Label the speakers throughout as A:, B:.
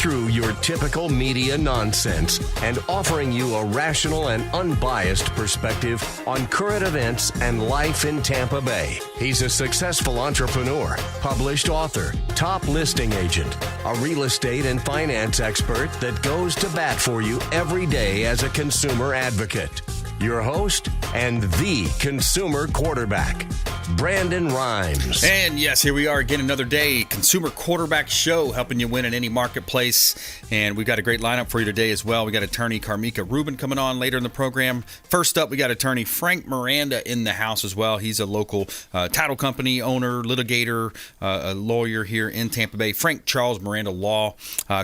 A: through your typical media nonsense and offering you a rational and unbiased perspective on current events and life in Tampa Bay. He's a successful entrepreneur, published author, top listing agent, a real estate and finance expert that goes to bat for you every day as a consumer advocate. Your host and the consumer quarterback, Brandon Rhymes.
B: And yes, here we are again, another day, Consumer Quarterback Show, helping you win in any marketplace. And we've got a great lineup for you today as well. We got attorney Rubin coming on later in the program. First up, we got attorney Frank Miranda in the house as well. He's a local title company owner, litigator, a lawyer here in Tampa Bay. Frank Charles Miranda Law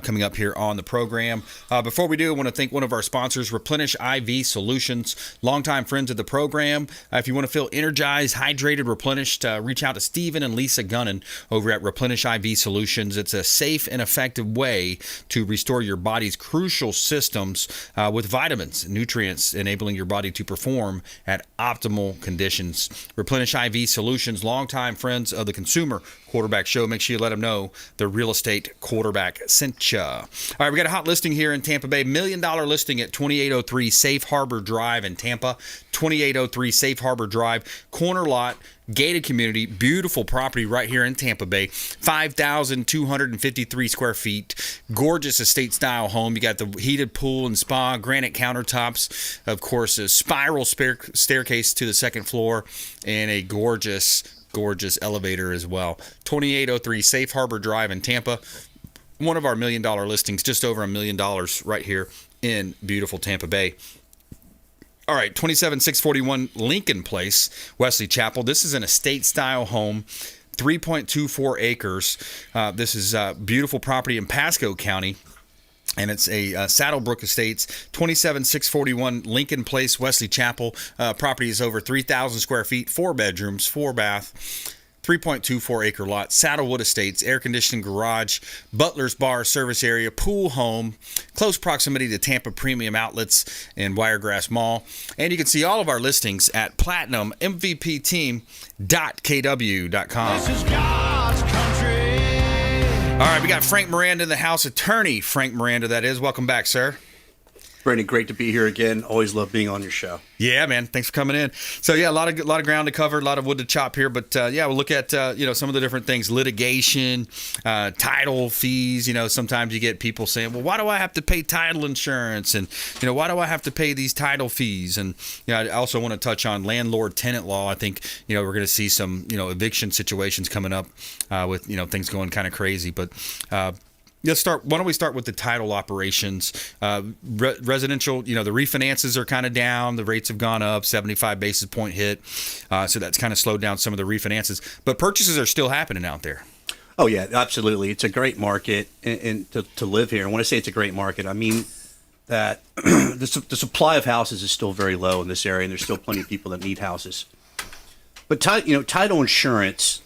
B: coming up here on the program. Before we do, I want to thank one of our sponsors, Replenish IV Solutions, longtime friends of the program. If you want to feel energized, hydrated, replenished, reach out to Stephen and Lisa Gunnan over at Replenish IV Solutions. It's a safe and effective way to restore your body's crucial systems with vitamins and nutrients, enabling your body to perform at optimal conditions. Replenish IV Solutions, longtime friends of the Consumer Quarterback Show. Make sure you let them know the real estate quarterback sent ya. All right, we got a hot listing here in Tampa Bay. $1 million listing at 2803 Safe Harbor Drive in Tampa. 2803 Safe Harbor Drive, corner lot, gated community, beautiful property right here in Tampa Bay. 5,253 square feet, gorgeous estate-style home. You got the heated pool and spa, granite countertops, of course, a spiral staircase to the second floor, and a gorgeous elevator as well. 2803 Safe Harbor Drive in Tampa. One of our $1 million listings, just over $1 million right here in beautiful Tampa Bay. All right, 27641 Lincoln Place, Wesley Chapel. This is an estate-style home, 3.24 acres. This is a beautiful property in Pasco County. And it's a Saddlebrook Estates, 27641 Lincoln Place, Wesley Chapel. Property is over 3,000 square feet, 4 bedrooms, 4 bath, 3.24 acre lot. Saddlewood Estates, air conditioning garage, Butler's Bar service area, pool home, close proximity to Tampa Premium Outlets and Wiregrass Mall. And you can see all of our listings at platinummvpteam.kw.com.
C: This is God's country.
B: All right, we got Frank Miranda in the house, attorney Frank Miranda, that is. Welcome back, sir.
D: Brandon, great to be here again. Always love being on your show.
B: Yeah, man. Thanks for coming in. So, yeah, a lot of ground to cover, a lot of wood to chop here. But, yeah, we'll look at, some of the different things, litigation, title fees. Sometimes you get people saying, well, why do I have to pay title insurance? And, why do I have to pay these title fees? And, I also want to touch on landlord tenant law. I think, we're going to see some, eviction situations coming up with, things going kind of crazy. But, let's start. Why don't we start with the title operations? Residential, the refinances are kind of down. The rates have gone up, 75 basis point hit. So that's kind of slowed down some of the refinances. But purchases are still happening out there.
D: Oh, yeah, absolutely. It's a great market and to live here. And when I say it's a great market, I mean that the supply of houses is still very low in this area, and there's still plenty of people that need houses. But title insurance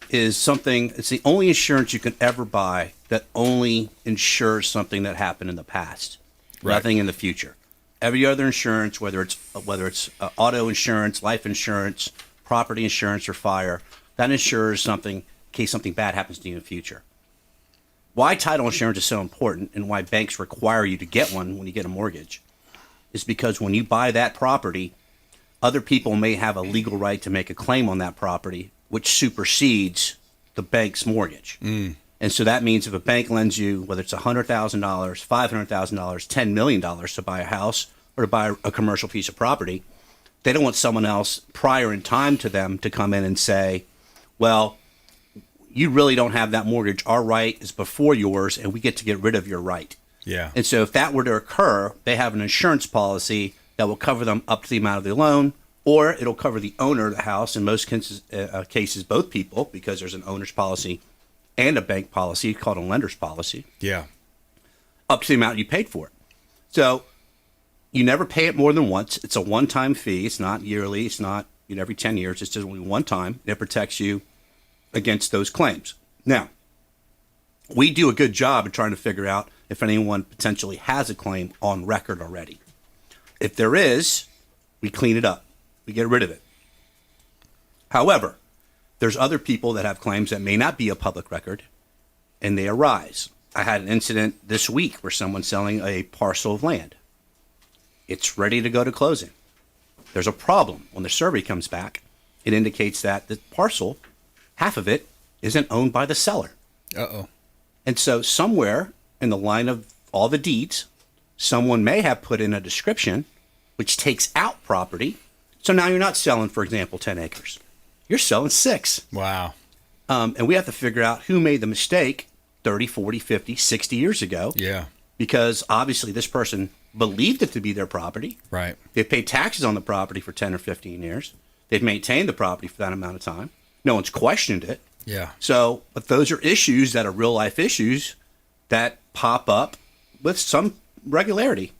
D: is something, it's the only insurance you can ever buy that only insures something that happened in the past, right. Nothing in the future. Every other insurance, whether it's auto insurance, life insurance, property insurance, or fire, that insures something in case something bad happens to you in the future. Why title insurance is so important and why banks require you to get one when you get a mortgage is because when you buy that property, other people may have a legal right to make a claim on that property, which supersedes the bank's mortgage. And so that means if a bank lends you, whether it's $100,000, $500,000, $10 million to buy a house or to buy a commercial piece of property, they don't want someone else prior in time to them to come in and say, well, you really don't have that mortgage. Our right is before yours, and we get to get rid of your right.
B: Yeah.
D: And so if that were to occur, they have an insurance policy that will cover them up to the amount of the loan, or it'll cover the owner of the house, in most cases both people, because there's an owner's policy and a bank policy called a lender's policy.
B: Yeah.
D: Up to the amount you paid for it. So you never pay it more than once. It's a one-time fee. It's not yearly. It's not every 10 years. It's just only one time. And it protects you against those claims. Now, we do a good job of trying to figure out if anyone potentially has a claim on record already. If there is, we clean it up. We get rid of it. However, there's other people that have claims that may not be a public record, and they arise. I had an incident this week where someone's selling a parcel of land. It's ready to go to closing. There's a problem. When the survey comes back, it indicates that the parcel, half of it, isn't owned by the seller.
B: Uh-oh.
D: And so somewhere in the line of all the deeds, someone may have put in a description which takes out property. So now you're not selling, for example, 10 acres. You're selling 6.
B: Wow.
D: And we have to figure out who made the mistake 30, 40, 50, 60 years ago.
B: Yeah.
D: Because obviously this person believed it to be their property.
B: Right.
D: They've paid taxes on the property for 10 or 15 years. They've maintained the property for that amount of time. No one's questioned it.
B: Yeah.
D: So, but those are issues that are real life issues that pop up with some regularity.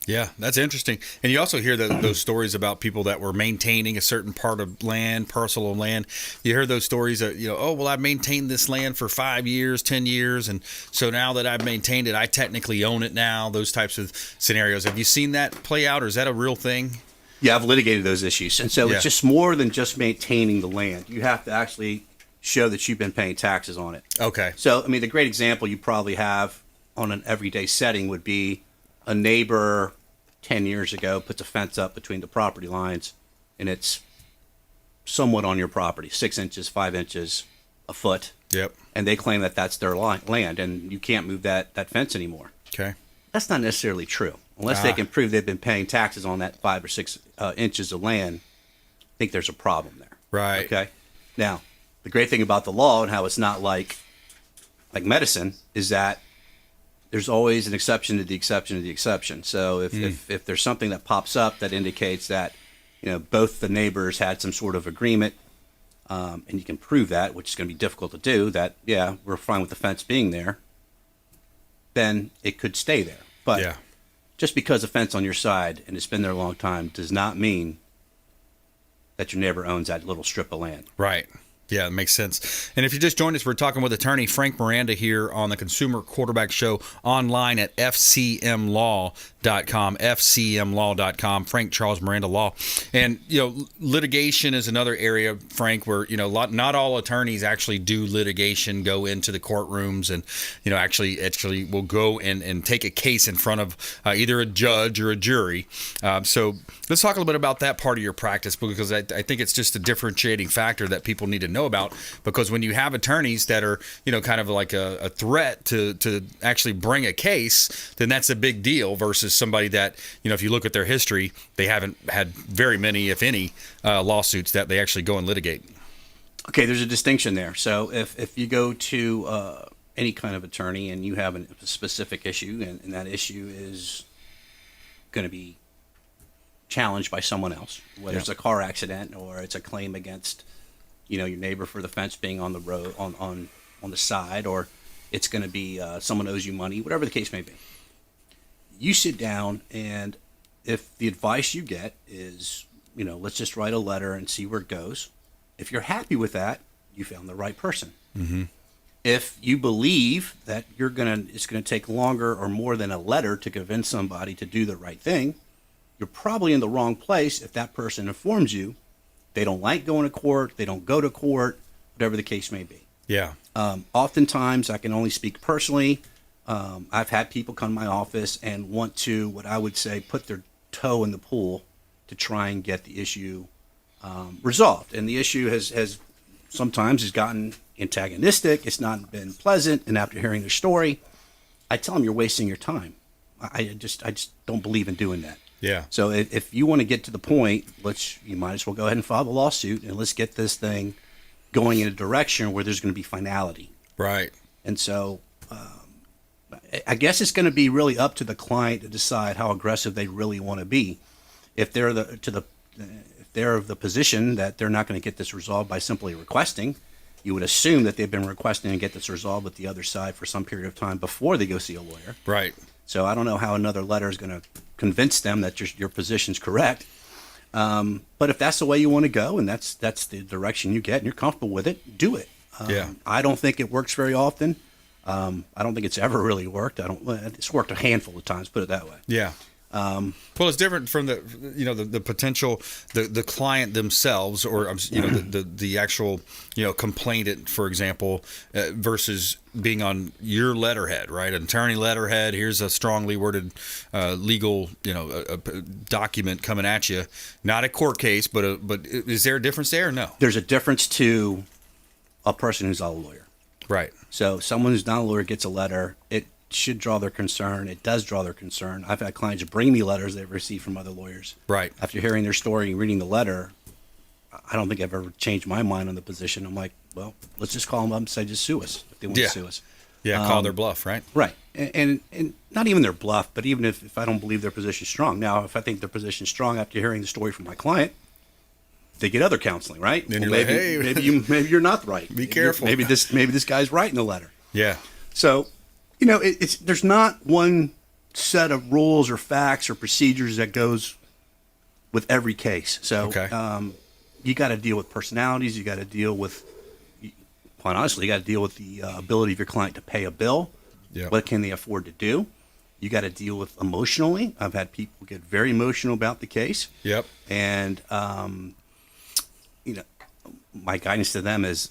B: Yeah, that's interesting. And you also hear those stories about people that were maintaining a certain part of land, parcel of land. You hear those stories that, oh, well, I've maintained this land for 5 years, 10 years. And so now that I've maintained it, I technically own it now, those types of scenarios. Have you seen that play out, or is that a real thing?
D: Yeah, I've litigated those issues. And so it's just more than just maintaining the land. You have to actually show that you've been paying taxes on it.
B: Okay.
D: So, I mean, the great example you probably have on an everyday setting would be a neighbor 10 years ago puts a fence up between the property lines, and it's somewhat on your property, 6 inches, 5 inches, a foot.
B: Yep.
D: And they claim that that's their land, and you can't move that fence anymore.
B: Okay.
D: That's not necessarily true. Unless they can prove they've been paying taxes on that 5 or 6 inches of land, I think there's a problem there.
B: Right.
D: Okay. Now, the great thing about the law and how it's not like medicine is that there's always an exception to the exception to the exception. So if there's something that pops up that indicates that both the neighbors had some sort of agreement, and you can prove that, which is going to be difficult to do, that we're fine with the fence being there, then it could stay there. But just because a fence on your side and it's been there a long time does not mean that your neighbor owns that little strip of land.
B: Right. Yeah, it makes sense. And if you just joined us, we're talking with attorney Frank Miranda here on the Consumer Quarterback Show, online at FCMLaw.com, FCMLaw.com, Frank Charles Miranda Law. And, litigation is another area, Frank, where, not all attorneys actually do litigation, go into the courtrooms and, actually will go and take a case in front of either a judge or a jury. So let's talk a little bit about that part of your practice, because I think it's just a differentiating factor that people need to know about, because when you have attorneys that are, kind of like a threat to actually bring a case, then that's a big deal versus somebody that, if you look at their history, they haven't had very many, if any, lawsuits that they actually go and litigate.
D: Okay, there's a distinction there. So if you go to any kind of attorney and you have a specific issue and that issue is going to be challenged by someone else, whether it's a car accident or it's a claim against your neighbor for the fence being on the road on the side, or it's going to be someone owes you money, whatever the case may be. You sit down, and if the advice you get is, let's just write a letter and see where it goes. If you're happy with that, you found the right person.
B: Mm-hmm.
D: If you believe that it's going to take longer or more than a letter to convince somebody to do the right thing, you're probably in the wrong place if that person informs you they don't like going to court, they don't go to court, whatever the case may be.
B: Yeah.
D: Oftentimes, I can only speak personally. I've had people come to my office and want to, what I would say, put their toe in the pool to try and get the issue resolved. And the issue has sometimes gotten antagonistic. It's not been pleasant. And after hearing their story, I tell them you're wasting your time. I just don't believe in doing that.
B: Yeah.
D: So if you want to get to the point, you might as well go ahead and file a lawsuit, and let's get this thing going in a direction where there's going to be finality.
B: Right.
D: And so I guess it's going to be really up to the client to decide how aggressive they really want to be. If they're of the position that they're not going to get this resolved by simply requesting, you would assume that they've been requesting to get this resolved with the other side for some period of time before they go see a lawyer.
B: Right.
D: So I don't know how another letter is going to convince them that your position's correct. But if that's the way you want to go, and that's the direction you get, and you're comfortable with it, do it. I don't think it works very often. I don't think it's ever really worked. It's worked a handful of times, put it that way.
B: Yeah. Well, it's different from the potential, the client themselves, or the actual complainant, for example, versus being on your letterhead, right? An attorney letterhead. Here's a strongly worded legal a document coming at you. Not a court case, but is there a difference there? Or no.
D: There's a difference to a person who's not a lawyer.
B: Right.
D: So someone who's not a lawyer gets a letter. It should draw their concern. It does draw their concern. I've had clients bring me letters they've received from other lawyers.
B: Right.
D: After hearing their story and reading the letter, I don't think I've ever changed my mind on the position. I'm like, well, let's just call them up and say, just sue us if they want to sue us.
B: Yeah, call their bluff, right?
D: Right. And not even their bluff, but even if I don't believe their position's strong. Now, if I think their position's strong after hearing the story from my client, they get other counseling, right?
B: Then
D: well,
B: you're like, hey,
D: maybe you're not right.
B: Be careful.
D: Maybe this guy's right in the letter.
B: Yeah.
D: So, it's there's not one set of rules or facts or procedures that goes with every case. So, you got to deal with personalities. You got to deal with, quite honestly, you got to deal with the ability of your client to pay a bill.
B: Yeah.
D: What can they afford to do? You got to deal with emotionally. I've had people get very emotional about the case.
B: Yep.
D: And, my guidance to them is,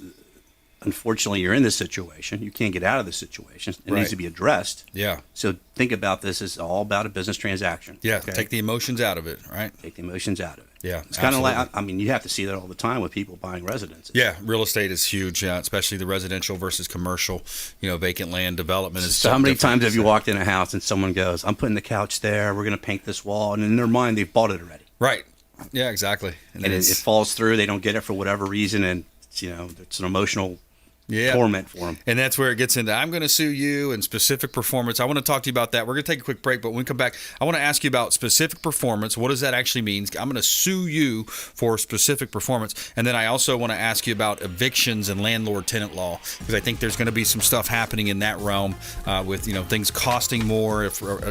D: unfortunately, you're in this situation. You can't get out of this situation. It needs to be addressed.
B: Yeah.
D: So think about this as all about a business transaction.
B: Yeah.
D: Okay?
B: Take the emotions out of it, right?
D: Take the emotions out of it.
B: Yeah.
D: It's kind of like, you have to see that all the time with people buying residences.
B: Yeah. Real estate is huge, especially the residential versus commercial, vacant land development is
D: so how many times have you walked in a house and someone goes, I'm putting the couch there, we're going to paint this wall, and in their mind, they've bought it already.
B: Right. Yeah, exactly.
D: And it falls through. They don't get it for whatever reason, and it's an emotional torment for them.
B: And that's where it gets into, I'm going to sue you and specific performance. I want to talk to you about that. We're going to take a quick break, but when we come back, I want to ask you about specific performance. What does that actually mean? I'm going to sue you for specific performance. And then I also want to ask you about evictions and landlord-tenant law, because I think there's going to be some stuff happening in that realm with, things costing more,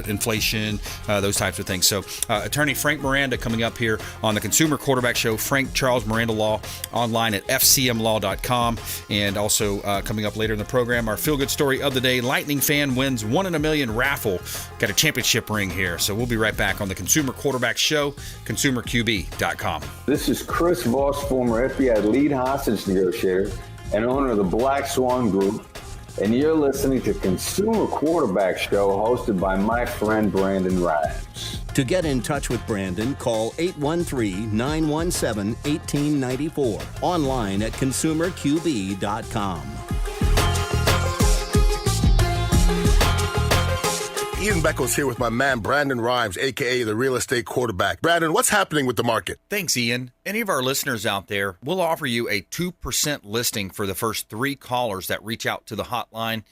B: inflation, those types of things. So attorney Frank Miranda coming up here on the Consumer Quarterback Show, Frank Charles Miranda Law, online at fcmlaw.com, and also coming up later in the program, our feel-good story of the day, Lightning fan wins 1 in a million raffle. Got a championship ring here. So we'll be right back on the Consumer Quarterback Show, consumerqb.com.
E: This is Chris Voss, former FBI lead hostage negotiator and owner of the Black Swan Group, and you're listening to Consumer Quarterback Show, hosted by my friend Brandon Rhymes.
F: To get in touch with Brandon, call 813-917-1894. Online at consumerqb.com.
G: Ian Beckles here with my man Brandon Rhymes, a.k.a. the real estate quarterback. Brandon, what's happening with the market?
B: Thanks, Ian. Any of our listeners out there, we'll offer you a 2% listing for the first 3 callers that reach out to the hotline,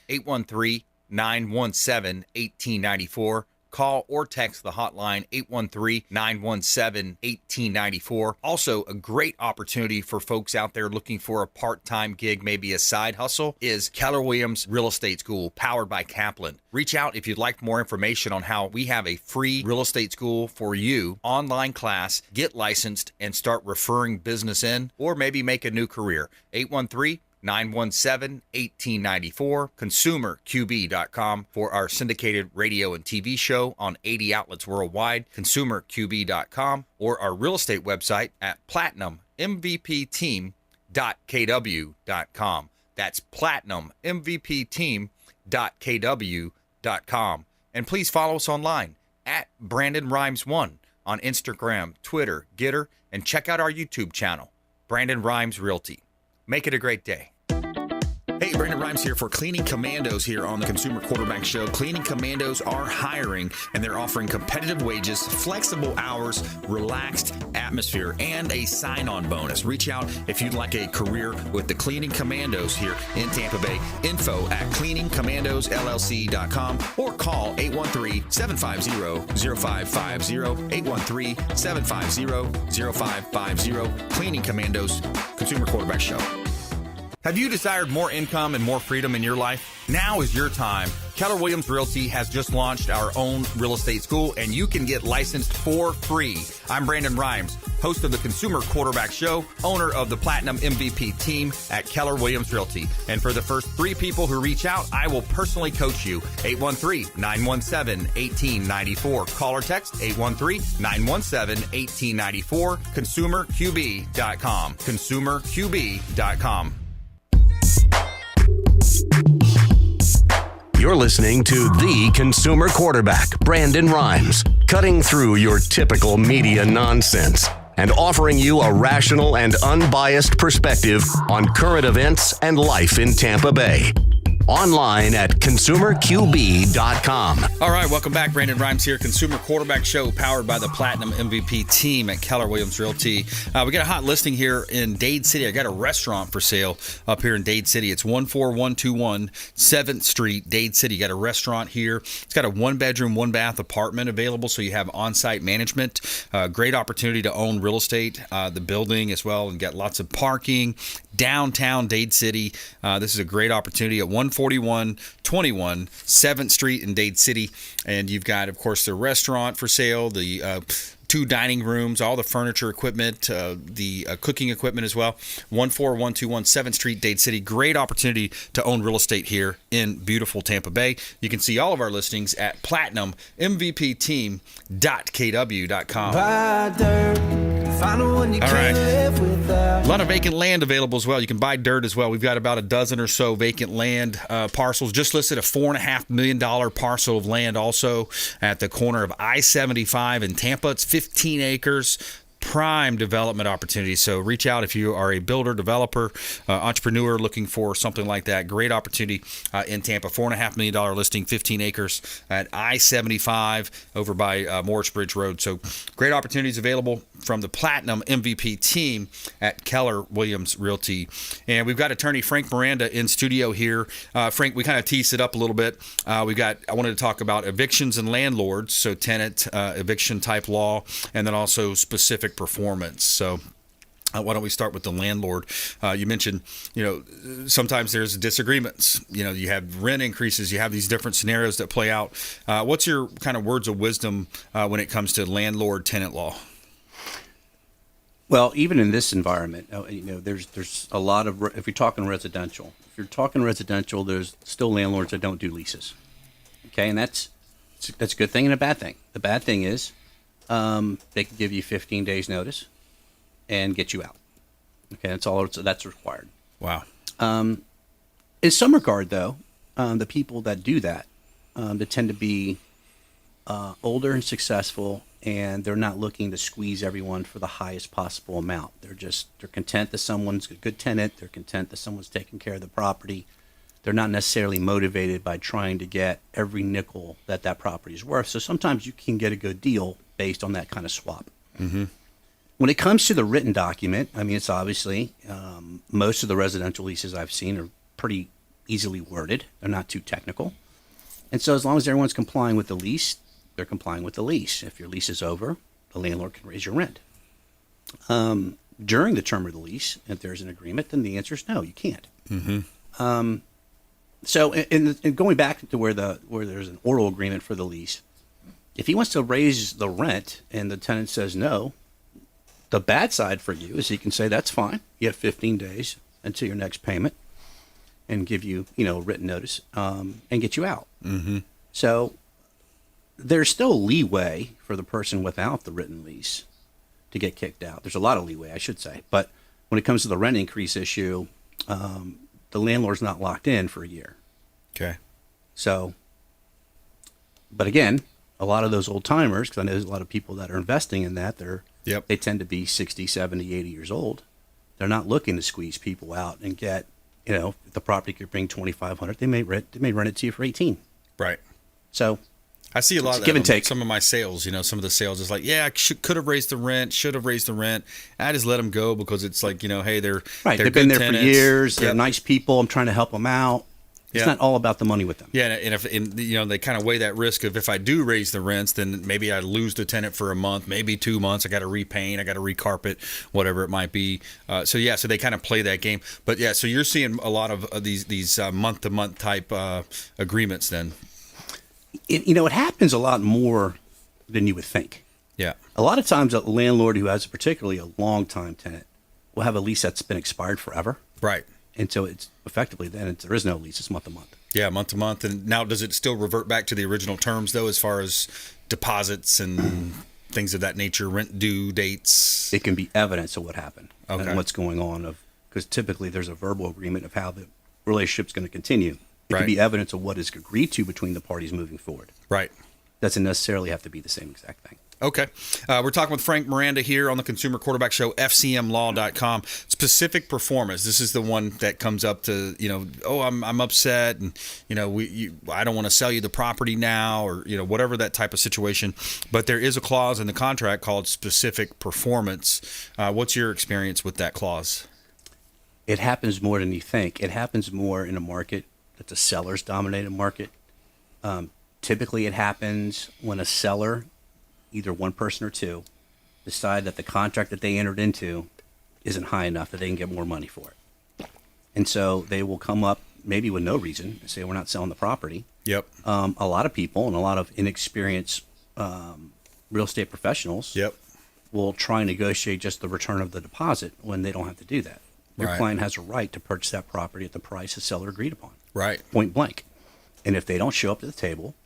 B: 813-917-1894. Call or text the hotline, 813-917-1894. Also, a great opportunity for folks out there looking for a part-time gig, maybe a side hustle, is Keller Williams Real Estate School, powered by Kaplan. Reach out if you'd like more information on how we have a free real estate school for you, online class, get licensed, and start referring business in, or maybe make a new career. 813-917-1894, consumerqb.com for our syndicated radio and TV show on 80 outlets worldwide, consumerqb.com, or our real estate website at platinummvpteam.kw.com. That's platinummvpteam.kw.com. And please follow us online at Brandon Rhymes 1 on Instagram, Twitter, Getter, and check out our YouTube channel, Brandon Rhymes Realty. Make it a great day. Hey, Brandon Rhymes here for Cleaning Commandos here on the Consumer Quarterback Show. Cleaning Commandos are hiring, and they're offering competitive wages, flexible hours, relaxed atmosphere, and a sign-on bonus. Reach out if you'd like a career with the Cleaning Commandos here in Tampa Bay. Info at cleaningcommandosllc.com or call 813-750-0550, 813-750-0550. Cleaning Commandos, Consumer Quarterback Show. Have you desired more income and more freedom in your life? Now is your time. Keller Williams Realty has just launched our own real estate school, and you can get licensed for free. I'm Brandon Rhymes, host of the Consumer Quarterback Show, owner of the Platinum MVP team at Keller Williams Realty. And for the first 3 people who reach out, I will personally coach you. 813-917-1894. Call or text 813-917-1894. ConsumerQB.com. ConsumerQB.com.
A: You're listening to the Consumer Quarterback, Brandon Rhymes, cutting through your typical media nonsense and offering you a rational and unbiased perspective on current events and life in Tampa Bay. Online at ConsumerQB.com.
B: All right, welcome back. Brandon Rhymes here, Consumer Quarterback Show, powered by the Platinum MVP team at Keller Williams Realty. We got a hot listing here in Dade City. I got a restaurant for sale up here in Dade City. It's 14121 7th Street, Dade City. You got a restaurant here. It's got a 1-bedroom, 1-bath apartment available, so you have on-site management. Great opportunity to own real estate, the building as well, and get lots of parking. Downtown Dade City. This is a great opportunity at 14121 7th Street in Dade City. And you've got, of course, the restaurant for sale, the 2 dining rooms, all the furniture equipment, the cooking equipment as well. 14121 7th Street, Dade City. Great opportunity to own real estate here in beautiful Tampa Bay. You can see all of our listings at platinummvpteam.kw.com. All right. A lot of vacant land available as well. You can buy dirt as well. We've got about a dozen or so vacant land parcels. Just listed a $4.5 million parcel of land also at the corner of I-75 in Tampa. It's 15 acres. Prime development opportunity. So reach out if you are a builder, developer, entrepreneur looking for something like that. Great opportunity in Tampa. $4.5 million listing, 15 acres at I-75 over by Morris Bridge Road. So great opportunities available from the Platinum MVP team at Keller Williams Realty. And we've got attorney Frank Miranda in studio here. Frank, we kind of teased it up a little bit. I wanted to talk about evictions and landlords, so tenant eviction type law, and then also specific performance. So why don't we start with the landlord? You mentioned, sometimes there's disagreements. You have rent increases. You have these different scenarios that play out. What's your kind of words of wisdom when it comes to landlord-tenant law?
D: Well, even in this environment, there's a lot of, if you're talking residential, there's still landlords that don't do leases. Okay, and that's a good thing and a bad thing. The bad thing is they can give you 15 days notice and get you out. Okay, that's required.
B: Wow.
D: In some regard, though, the people that do that, they tend to be older and successful, and they're not looking to squeeze everyone for the highest possible amount. They're content that someone's a good tenant. They're content that someone's taking care of the property. They're not necessarily motivated by trying to get every nickel that property is worth. So sometimes you can get a good deal based on that kind of swap.
B: Mm-hmm.
D: When it comes to the written document, it's obviously most of the residential leases I've seen are pretty easily worded. They're not too technical. And so as long as everyone's complying with the lease, they're complying with the lease. If your lease is over, the landlord can raise your rent. During the term of the lease, if there's an agreement, then the answer is no, you can't.
B: Mm-hmm.
D: So in going back to where there's an oral agreement for the lease, if he wants to raise the rent and the tenant says no, the bad side for you is he can say that's fine. You have 15 days until your next payment and give you, written notice and get you out.
B: Mm-hmm.
D: So there's still leeway for the person without the written lease to get kicked out. There's a lot of leeway, I should say. But when it comes to the rent increase issue, the landlord's not locked in for a year.
B: Okay.
D: So, but again, a lot of those old timers, because I know there's a lot of people that are investing in that, they tend to be 60, 70, 80 years old. They're not looking to squeeze people out and get, if the property could bring $2,500, they may rent it to you for 18.
B: Right.
D: So
B: I see a lot of that
D: give and take.
B: Some of my sales, some of the sales is like, I could have raised the rent, should have raised the rent. I just let them go because it's like, hey, they're
D: right.
B: They're
D: They've been there
B: tenants.
D: for years. They're
B: Yep.
D: nice people. I'm trying to help them out. It's not all about the money with them.
B: Yeah, and if they kind of weigh that risk of if I do raise the rents, then maybe I lose the tenant for a month, maybe 2 months. I got to repaint, I got to recarpet, whatever it might be. So they kind of play that game. But yeah, so you're seeing a lot of these month-to-month type agreements then.
D: It happens a lot more than you would think.
B: Yeah.
D: A lot of times, a landlord who has particularly a long-time tenant will have a lease that's been expired forever.
B: Right.
D: And so it's effectively there is no lease. It's month to month.
B: Yeah, month to month. And now, does it still revert back to the original terms, though, as far as deposits and things of that nature, rent due dates?
D: It can be evidence of what happened
B: and
D: what's going on. Because typically there's a verbal agreement of how the relationship's going to continue. It can be evidence of what is agreed to between the parties moving forward.
B: Right.
D: Doesn't necessarily have to be the same exact thing.
B: Okay. We're talking with Frank Miranda here on the Consumer Quarterback Show, FCMLaw.com. Specific performance. This is the one that comes up to, I'm upset and, I don't want to sell you the property now or, whatever that type of situation. But there is a clause in the contract called specific performance. What's your experience with that clause?
D: It happens more than you think. It happens more in a market that's a seller's dominated market. Typically it happens when a seller, either one person or two, decide that the contract that they entered into isn't high enough that they can get more money for it. And so they will come up maybe with no reason and say, we're not selling the property.
B: Yep.
D: A lot of people and a lot of inexperienced real estate professionals will try and negotiate just the return of the deposit when they don't have to do that. Their client has a right to purchase that property at the price the seller agreed upon.
B: Right.
D: Point blank. And if they don't show up to the table,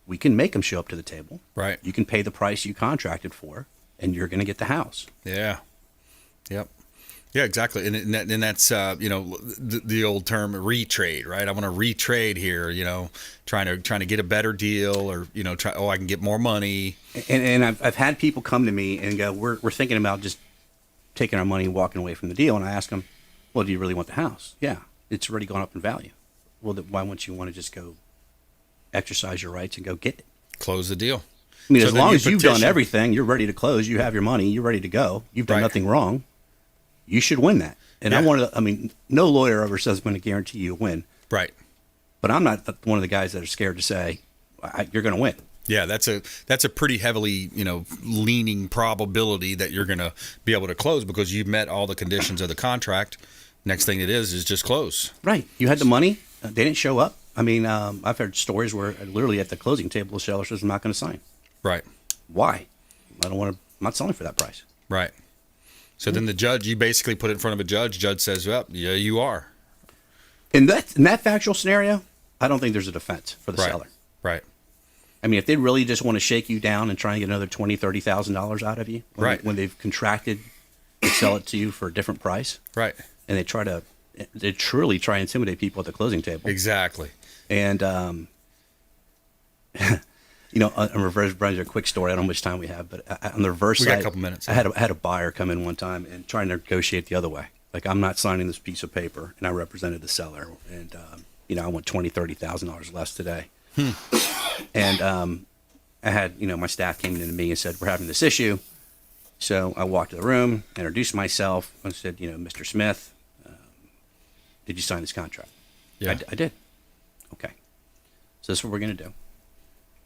D: we can make them show up to the table.
B: Right.
D: You can pay the price you contracted for, and you're going to get the house.
B: Yeah. Yep. Yeah, exactly. And that's, the old term retrade, right? I want to retrade here, trying to get a better deal or, I can get more money.
D: And I've had people come to me and go, we're thinking about just taking our money and walking away from the deal. And I ask them, well, do you really want the house? Yeah, it's already gone up in value. Well, why wouldn't you want to just go exercise your rights and go get it?
B: Close the deal.
D: I mean, as long as you've done everything, you're ready to close, you have your money, you're ready to go, you've done nothing wrong, you should win that. And no lawyer ever says I'm going to guarantee you a win.
B: Right.
D: But I'm not one of the guys that are scared to say, you're going to win.
B: Yeah, that's a pretty heavily, leaning probability that you're going to be able to close because you've met all the conditions of the contract. Next thing it is just close. Right. You had the money. They didn't show up. I mean, I've heard stories where literally at the closing table, the seller says, I'm not going to sign. Right. Why? I'm not selling for that price. Right. So then the judge, you basically put it in front of a judge. Judge says, well, yeah, you are. In that factual scenario, I don't think there's a defense for the seller. Right. I mean, if they really just want to shake you down and try and get another $20,000, $30,000 out of you, when they've contracted to sell it to you for a different price. Right. And they truly try and intimidate people at the closing table. Exactly. And, on reverse, Brian, a quick story. I don't know how much time we have, but on the reverse side, we got a couple minutes. I had a buyer come in one time and try to negotiate the other way. Like, I'm not signing this piece of paper, and I represented the seller, and I want $20,000, $30,000 less today. And I had, my staff came in to me and said, we're having this issue. So I walked to the room, introduced myself, and said, Mr. Smith, did you sign this contract? Yeah. I did. Okay. So this is what we're going to do.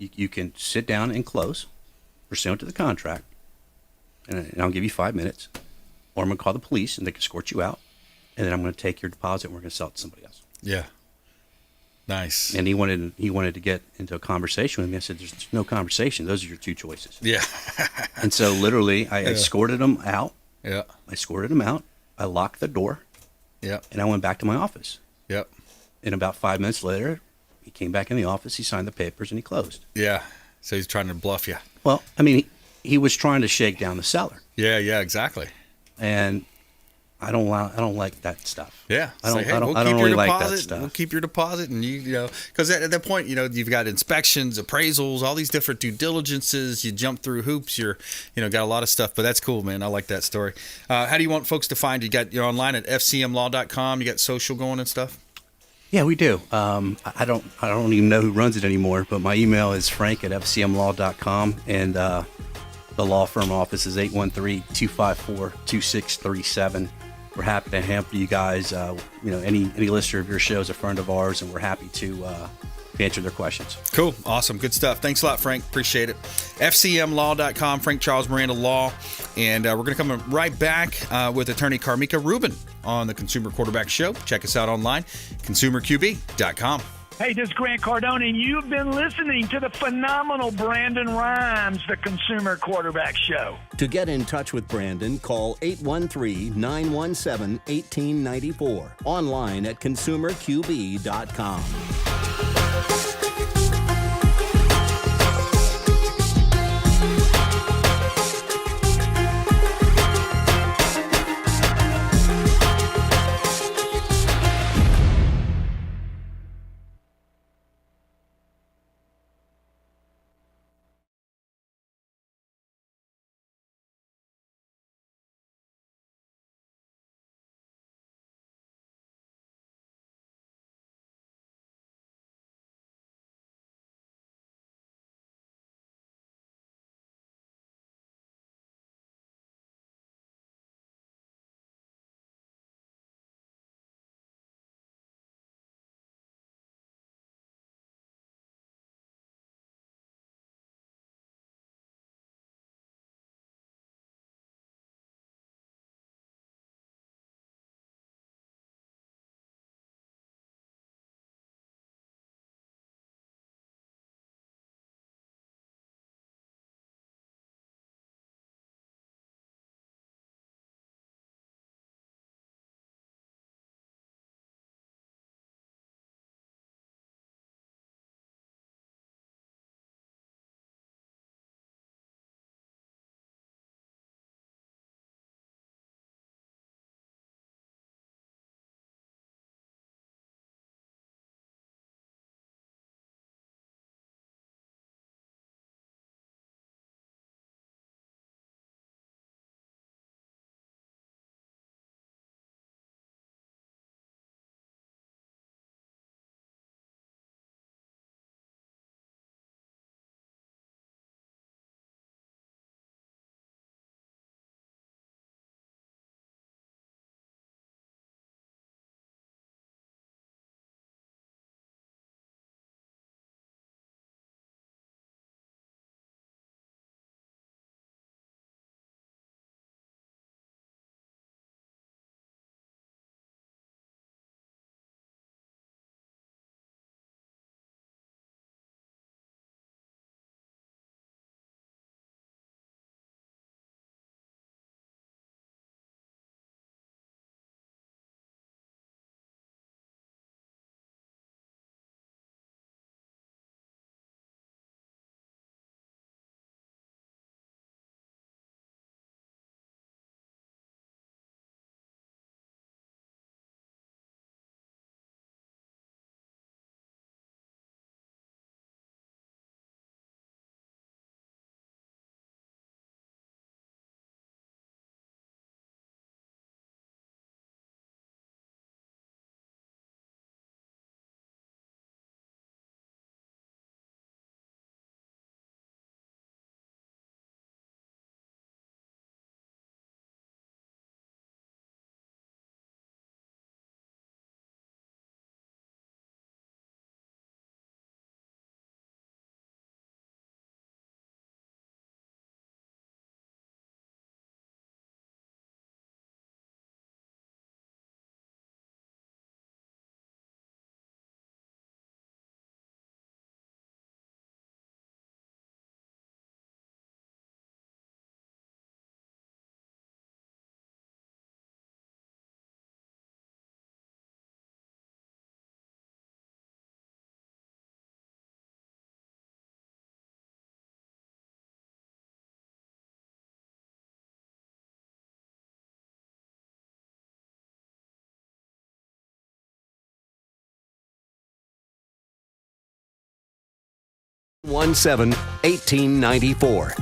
B: You can sit down and close pursuant to the contract, and I'll give you 5 minutes, or I'm going to call the police, and they can escort you out, and then I'm going to take your deposit, and we're going to sell it to somebody else. Yeah. Nice. And he wanted to get into a conversation with me. I said, there's no conversation. Those are your two choices. Yeah. And so literally I escorted him out. Yeah. I escorted him out. I locked the door. Yeah. And I went back to my office. Yep. And about 5 minutes later, he came back in the office, he signed the papers, and he closed. Yeah. So he's trying to bluff you. Well, I mean, he was trying to shake down the seller. Yeah, exactly. And I don't like that stuff. Yeah, I don't really like that stuff. We'll keep your deposit, and because at that point, you've got inspections, appraisals, all these different due diligences. You jump through hoops. You're, got a lot of stuff. But that's cool, man. I like that story. How do you want folks to find you? You're online at FCMLaw.com. You got social going and stuff. Yeah, we do. I don't even know who runs it anymore, but my email is frank@fcmlaw.com, and the law firm office is 813-254-2637.
D: we're happy to help you guys. Any listener of your show is a friend of ours, and we're happy to answer their questions.
B: Cool. Awesome. Good stuff. Thanks a lot, Frank. Appreciate it. FCMLaw.com, Frank Charles Miranda Law. And we're going to come right back with attorney Carmika Rubin on the Consumer Quarterback Show. Check us out online, consumerqb.com.
C: Hey, this is Grant Cardone, and you've been listening to the phenomenal Brandon Rhymes, the Consumer Quarterback Show.
F: To get in touch with Brandon, call 813-917-1894. Online at consumerqb.com.
A: One 1894.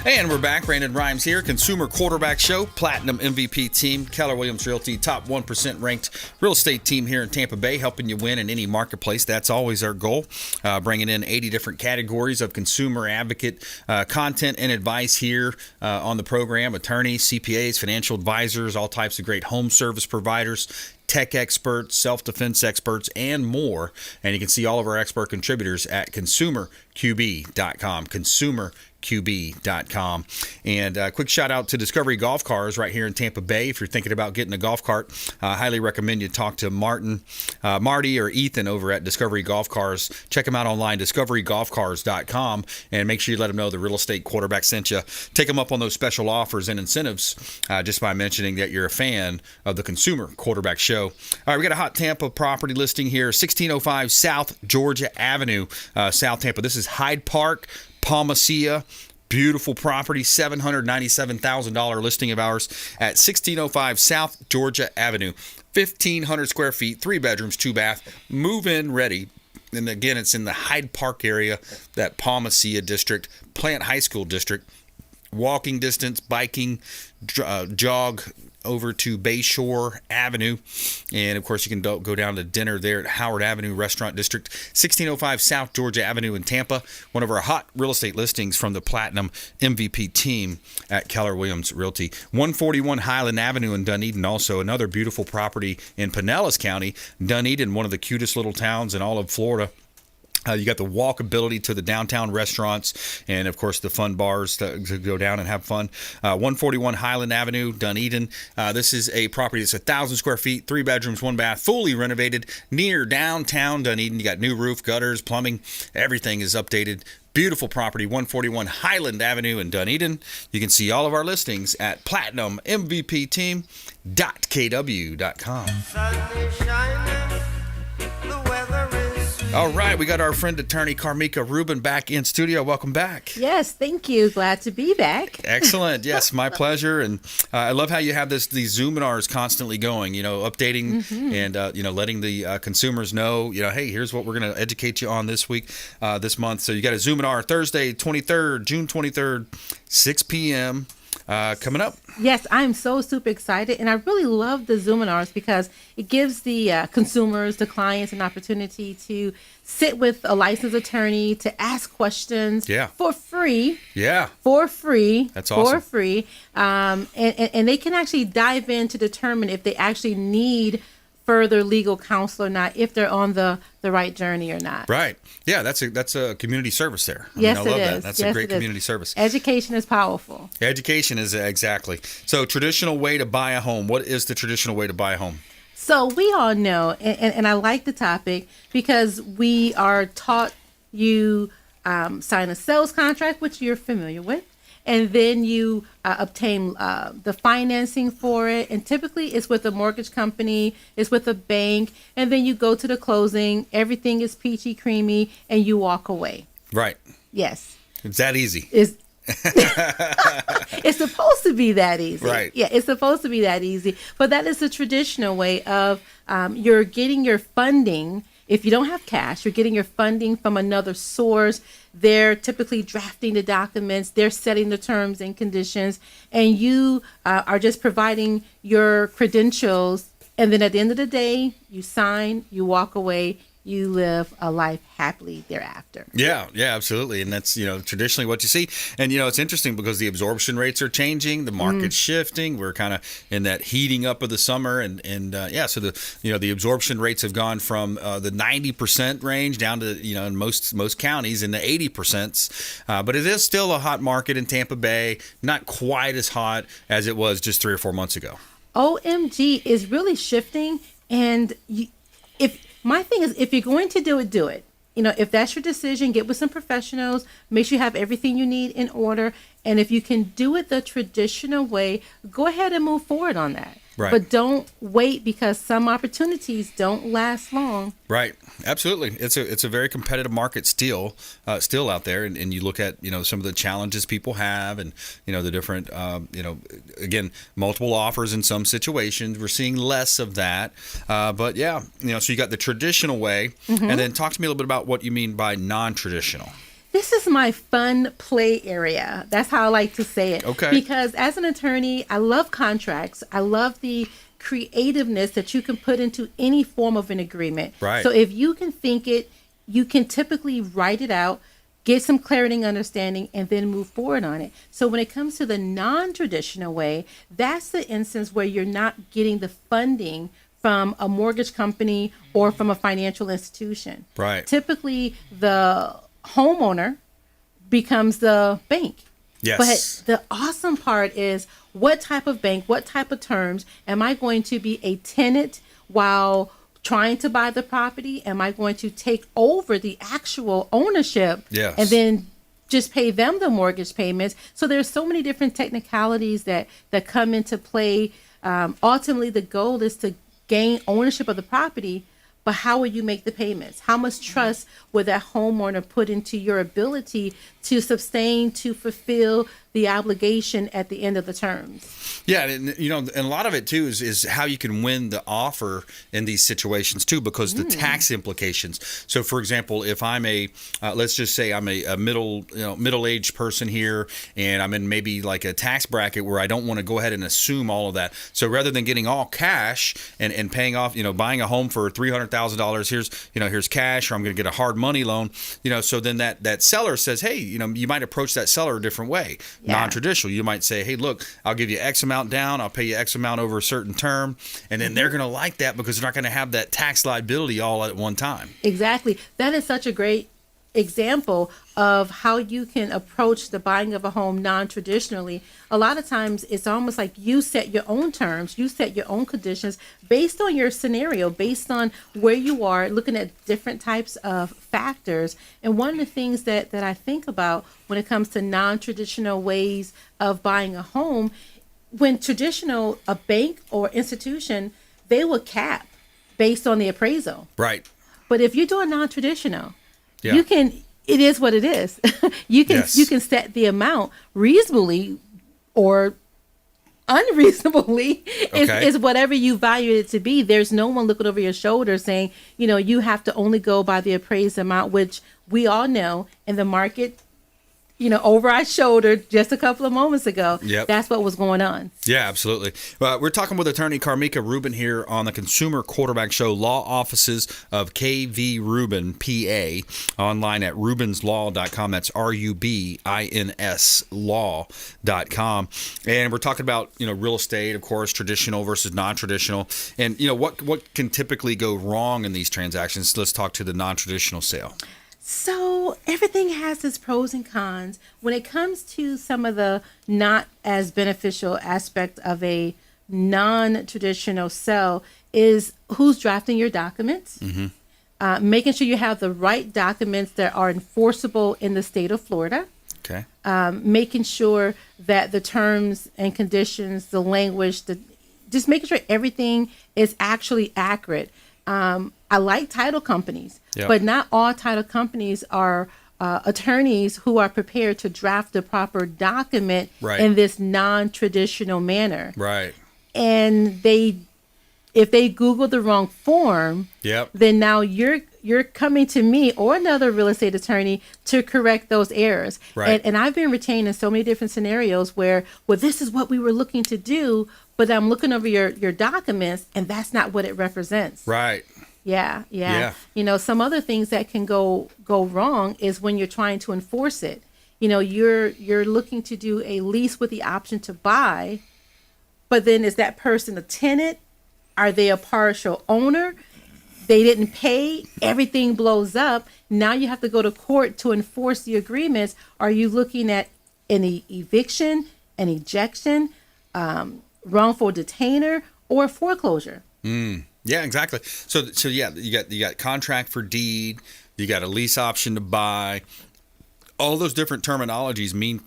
B: And we're back. Brandon Rhymes here, Consumer Quarterback Show, Platinum MVP team, Keller Williams Realty, top 1% ranked real estate team here in Tampa Bay, helping you win in any marketplace. That's always our goal. Bringing in 80 different categories of consumer advocate content and advice here on the program. Attorneys, CPAs, financial advisors, all types of great home service providers, tech experts, self-defense experts, and more. And you can see all of our expert contributors at consumerqb.com. consumerqb.com. And a quick shout out to Discovery Golf Cars right here in Tampa Bay. If you're thinking about getting a golf cart, I highly recommend you talk to Marty or Ethan over at Discovery Golf Cars. Check them out online, discoverygolfcars.com, and make sure you let them know the real estate quarterback sent you. Take them up on those special offers and incentives just by mentioning that you're a fan of the Consumer Quarterback Show. All right, we got a hot Tampa property listing here, 1605 South Georgia Avenue, South Tampa. This is Hyde Park, Palmacia. Beautiful property, $797,000 listing of ours at 1605 South Georgia Avenue. 1,500 square feet, 3 bedrooms, 2 bath, move-in ready. And again, it's in the Hyde Park area, that Palmacia district, Plant High School district. Walking distance, biking, jog over to Bayshore Avenue. And, of course, you can go down to dinner there at Howard Avenue Restaurant District, 1605 South Georgia Avenue in Tampa. One of our hot real estate listings from the Platinum MVP team at Keller Williams Realty. 141 Highland Avenue in Dunedin, also another beautiful property in Pinellas County. Dunedin, one of the cutest little towns in all of Florida. You got the walkability to the downtown restaurants and, of course, the fun bars to go down and have fun. 141 Highland Avenue, Dunedin. This is a property that's 1,000 square feet, 3 bedrooms, 1 bath, fully renovated near downtown Dunedin. You got new roof, gutters, plumbing. Everything is updated. Beautiful property, 141 Highland Avenue in Dunedin. You can see all of our listings at platinummvpteam.kw.com.
H: Sun is shining, the weather is sweet.
B: All right, we got our friend attorney Carmika Rubin back in studio. Welcome back.
I: Yes, thank you. Glad to be back.
B: Excellent. Yes, my pleasure. And I love how you have these Zoominars constantly going, updating and, letting the consumers know, hey, here's what we're going to educate you on this week, this month. So you got a Zoominar Thursday, June 23rd, 6 p.m. Coming up.
I: Yes, I'm so super excited. And I really love the Zoominars because it gives the consumers, the clients, an opportunity to sit with a licensed attorney to ask questions for free.
B: Yeah.
I: For free.
B: That's awesome.
I: For free. And they can actually dive in to determine if they actually need further legal counsel or not, if they're on the right journey or not.
B: Right. Yeah, that's a community service there. I
I: Yes,
B: love
I: it
B: that.
I: is.
B: That's
I: Yes,
B: a great
I: it is.
B: community service.
I: Education is powerful.
B: Education is exactly. So traditional way to buy a home. What is the traditional way to buy a home?
I: So we all know, and I like the topic because we are taught you sign a sales contract, which you're familiar with, and then you obtain the financing for it. And typically it's with a mortgage company, it's with a bank, and then you go to the closing, everything is peachy creamy, and you walk away.
B: Right.
I: Yes.
B: It's that easy.
I: It's supposed to be that easy.
B: Right.
I: Yeah, it's supposed to be that easy. But that is the traditional way of you're getting your funding. If you don't have cash, you're getting your funding from another source. They're typically drafting the documents. They're setting the terms and conditions. And you are just providing your credentials. And then at the end of the day, you sign, you walk away, you live a life happily thereafter.
B: Yeah, absolutely. And that's, traditionally what you see. And, it's interesting because the absorption rates are changing, the market's shifting. We're kind of in that heating up of the summer. And so the absorption rates have gone from the 90% range down to, in most counties in the 80%. But it is still a hot market in Tampa Bay, not quite as hot as it was just 3 or 4 months ago.
I: OMG is really shifting. And my thing is, if you're going to do it. If that's your decision, get with some professionals, make sure you have everything you need in order. And if you can do it the traditional way, go ahead and move forward on that.
B: Right.
I: But don't wait because some opportunities don't last long.
B: Right. Absolutely. It's a very competitive market still out there. And you look at, some of the challenges people have and, the different, again, multiple offers in some situations. We're seeing less of that. But yeah, so you got the traditional way. And then talk to me a little bit about what you mean by non-traditional.
I: This is my fun play area. That's how I like to say it.
B: Okay.
I: Because as an attorney, I love contracts. I love the creativeness that you can put into any form of an agreement.
B: Right.
I: So if you can think it, you can typically write it out, get some clarity and understanding, and then move forward on it. So when it comes to the non-traditional way, that's the instance where you're not getting the funding from a mortgage company or from a financial institution.
B: Right.
I: Typically, the homeowner becomes the bank.
B: Yes.
I: But the awesome part is, what type of bank, what type of terms am I going to be a tenant while trying to buy the property? Am I going to take over the actual ownership
B: Yes.
I: and then just pay them the mortgage payments? So there's so many different technicalities that come into play. Ultimately, the goal is to gain ownership of the property, but how will you make the payments? How much trust will that homeowner put into your ability to sustain, to fulfill the obligation at the end of the terms?
B: Yeah, and and a lot of it too is how you can win the offer in these situations too, because the tax implications. So, for example, if I'm let's just say I'm a middle-aged person here, and I'm in maybe like a tax bracket where I don't want to go ahead and assume all of that. So rather than getting all cash and paying off, buying a home for $300,000, here's cash, or I'm going to get a hard money loan, so then that seller says, hey, you might approach that seller a different way.
I: Yeah.
B: Non-traditional. You might say, hey, look, I'll give you X amount down, I'll pay you X amount over a certain term, and then they're going to like that because they're not going to have that tax liability all at one time.
I: Exactly. That is such a great example of how you can approach the buying of a home non-traditionally. A lot of times it's almost like you set your own terms, you set your own conditions based on your scenario, based on where you are, looking at different types of factors. And one of the things that I think about when it comes to non-traditional ways of buying a home, when traditional, a bank or institution, they will cap based on the appraisal.
B: Right.
I: But if you're doing non-traditional,
B: Yeah.
I: it is what it is. You can set the amount reasonably or unreasonably.
B: Okay.
I: Is whatever you value it to be. There's no one looking over your shoulder saying, you have to only go by the appraised amount, which we all know in the market, over our shoulder just a couple of moments ago.
B: Yep.
I: That's what was going on.
B: Yeah, absolutely. We're talking with attorney Carmika Rubin here on the Consumer Quarterback Show, law offices of KV Rubin, PA, online at rubinslaw.com. That's RUBINS law.com. And we're talking about, real estate, of course, traditional versus non-traditional. And, what can typically go wrong in these transactions? Let's talk to the non-traditional sale.
I: So everything has its pros and cons. When it comes to some of the not as beneficial aspect of a non-traditional sale is who's drafting your documents, making sure you have the right documents that are enforceable in the state of Florida,
B: Okay.
I: Making sure that the terms and conditions, the language, just making sure everything is actually accurate. I like title companies, but not all title companies are attorneys who are prepared to draft the proper document in this non-traditional manner.
B: Right.
I: And if they Google the wrong form, then now you're coming to me or another real estate attorney to correct those errors.
B: Right.
I: And I've been retained in so many different scenarios where, this is what we were looking to do, but I'm looking over your documents and that's not what it represents.
B: Right.
I: Yeah. Some other things that can go wrong is when you're trying to enforce it. You're looking to do a lease with the option to buy, but then is that person a tenant? Are they a partial owner? They didn't pay, everything blows up. Now you have to go to court to enforce the agreements. Are you looking at an eviction, an ejection, wrongful detainer, or foreclosure?
B: Yeah, exactly. So yeah, you got contract for deed, you got a lease option to buy. All those different terminologies mean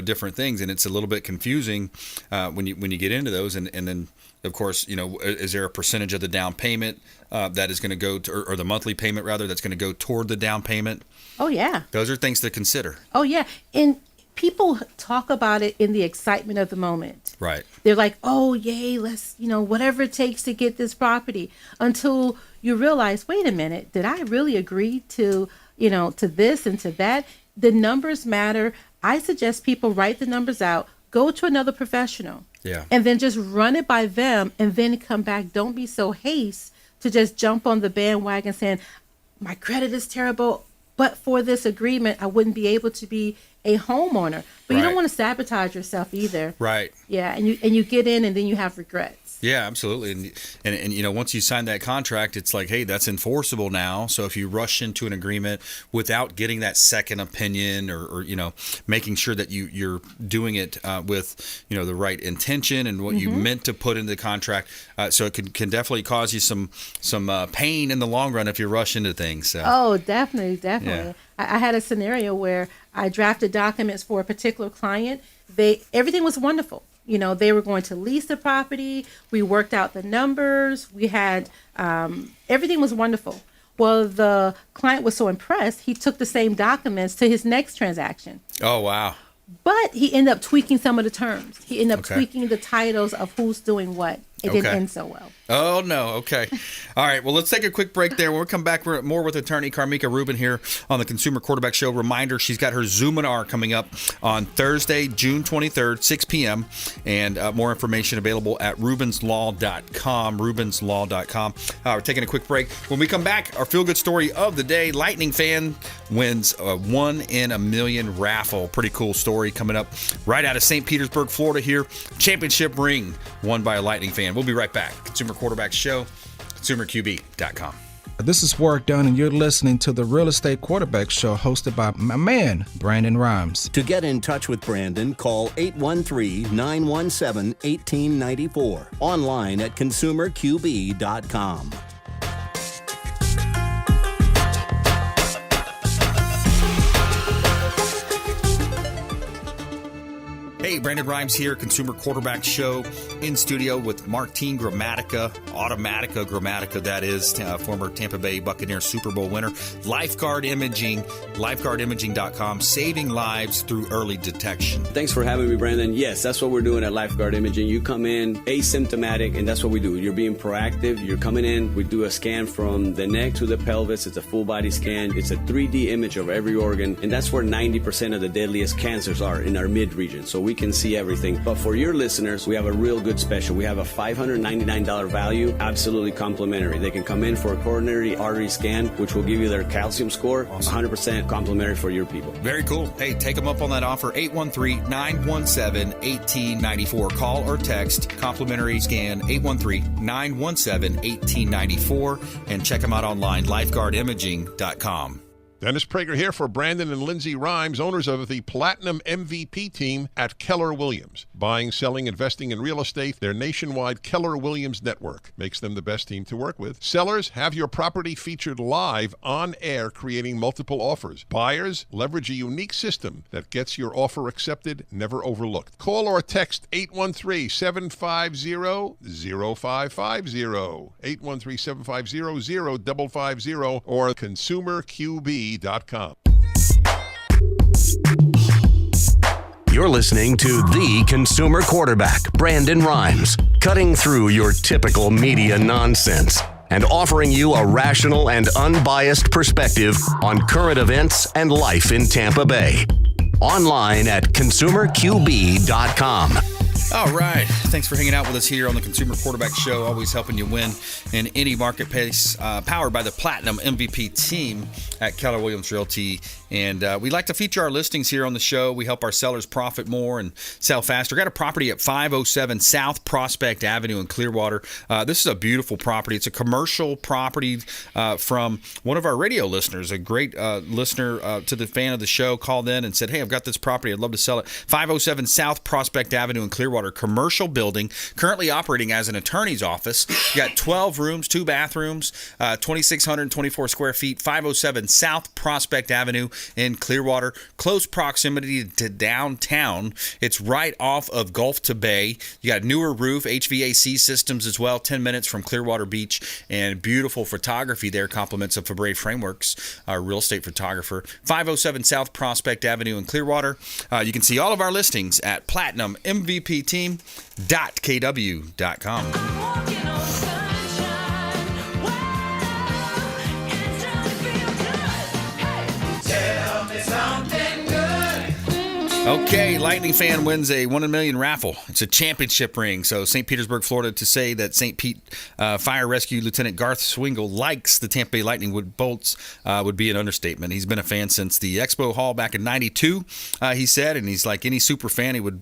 B: different things, and it's a little bit confusing when you get into those. And then of course is there a percentage of the down payment that is going to go to, or the monthly payment rather, that's going to go toward the down payment?
I: Oh yeah,
B: those are things to consider.
I: Oh yeah, and people talk about it in the excitement of the moment.
B: Right.
I: They're like, oh, yay, let's, whatever it takes to get this property, until you realize, wait a minute, did I really agree to, to this and to that? the numbers matter. I suggest people write the numbers out, go to another professional, and then just run it by them and then come back. Don't be so hasty to just jump on the bandwagon saying, my credit is terrible, but for this agreement, I wouldn't be able to be a homeowner. But you don't want to sabotage yourself either.
B: Right.
I: Yeah, and you get in and then you have regrets.
B: Yeah, absolutely. And you know, once you sign that contract, it's like, hey, that's enforceable now. So if you rush into an agreement without getting that second opinion or you know, making sure that you're doing it with, you know, the right intention and what you meant to put into the contract, so it can definitely cause you some pain in the long run if you rush into things. So.
I: Oh, definitely.
B: Yeah.
I: I had a scenario where I drafted documents for a particular client. Everything was wonderful. You know, they were going to lease the property. We worked out the numbers. We had everything was wonderful. Well, the client was so impressed, he took the same documents to his next transaction.
B: Oh, wow.
I: But he ended up tweaking some of the terms. He ended up tweaking the titles of who's doing what. It didn't end so well.
B: Oh, no. Okay. All right. Well, let's take a quick break there. When we come back, we're more with attorney Carmika Rubin here on the Consumer Quarterback Show. Reminder, she's got her Zoominar coming up on Thursday, June 23rd, 6 p.m. And more information available at rubinslaw.com, rubinslaw.com. We're taking a quick break. When we come back, our feel-good story of the day, Lightning fan wins a 1 in a million raffle. Pretty cool story coming up right out of St. Petersburg, Florida here. Championship ring won by a Lightning fan. We'll be right back. Consumer Quarterback Show, consumerqb.com.
J: This is Warwick Dunn, and you're listening to the Real Estate Quarterback Show hosted by my man, Brandon Rhymes.
F: To get in touch with Brandon, call 813-917-1894. Online at consumerqb.com.
B: Hey, Brandon Rhymes here, Consumer Quarterback Show, in studio with Martine Gramatica, that is, former Tampa Bay Buccaneers Super Bowl winner, Lifeguard Imaging, lifeguardimaging.com, saving lives through early detection.
K: Thanks for having me, Brandon. Yes, that's what we're doing at Lifeguard Imaging. You come in asymptomatic, and that's what we do. You're being proactive. You're coming in. We do a scan from the neck to the pelvis. It's a full body scan. It's a 3D image of every organ, and that's where 90% of the deadliest cancers are, in our mid region. So we can see everything. But for your listeners, we have a real good special. We have a $599 value, absolutely complimentary. They can come in for a coronary artery scan, which will give you their calcium score, 100% complimentary for your people.
B: Very cool. Hey, take them up on that offer, 813-917-1894. Call or text, complimentary scan, 813-917-1894, and check them out online, lifeguardimaging.com.
G: Dennis Prager here for Brandon and Lindsay Rhymes, owners of the Platinum MVP team at Keller Williams. Buying, selling, investing in real estate, their nationwide Keller Williams network makes them the best team to work with. Sellers, have your property featured live on air, creating multiple offers. Buyers, leverage a unique system that gets your offer accepted, never overlooked. Call or text 813-750-0550, 813-750-0550, or consumerqb.com.
A: You're listening to the Consumer Quarterback, Brandon Rhymes, cutting through your typical media nonsense and offering you a rational and unbiased perspective on current events and life in Tampa Bay. Online at consumerqb.com.
B: All right. Thanks for hanging out with us here on the Consumer Quarterback Show, always helping you win in any marketplace, powered by the Platinum MVP team at Keller Williams Realty. And we like to feature our listings here on the show. We help our sellers profit more and sell faster. Got a property at 507 South Prospect Avenue in Clearwater. This is a beautiful property. It's a commercial property from one of our radio listeners, a great listener to the fan of the show, called in and said, hey, I've got this property. I'd love to sell it. 507 South Prospect Avenue in Clearwater, commercial building, currently operating as an attorney's office. You got 12 rooms, 2 bathrooms, 2,624 square feet, 507 South Prospect Avenue in Clearwater, close proximity to downtown. It's right off of Gulf to Bay. You got newer roof, HVAC systems as well, 10 minutes from Clearwater Beach, and beautiful photography there, compliments of Fabre Frameworks, our real estate photographer. 507 South Prospect Avenue in Clearwater. You can see all of our listings at platinummvpteam.kw.com.
H: Tell me something
B: Okay, Lightning fan wins a 1 in a million raffle. It's a championship ring. So St. Petersburg, Florida, to say that St. Pete Fire Rescue Lieutenant Garth Swingle likes the Tampa Bay Lightning Bolts would be an understatement. He's been a fan since the Expo Hall back in '92, he said, and he's like any super fan. He would,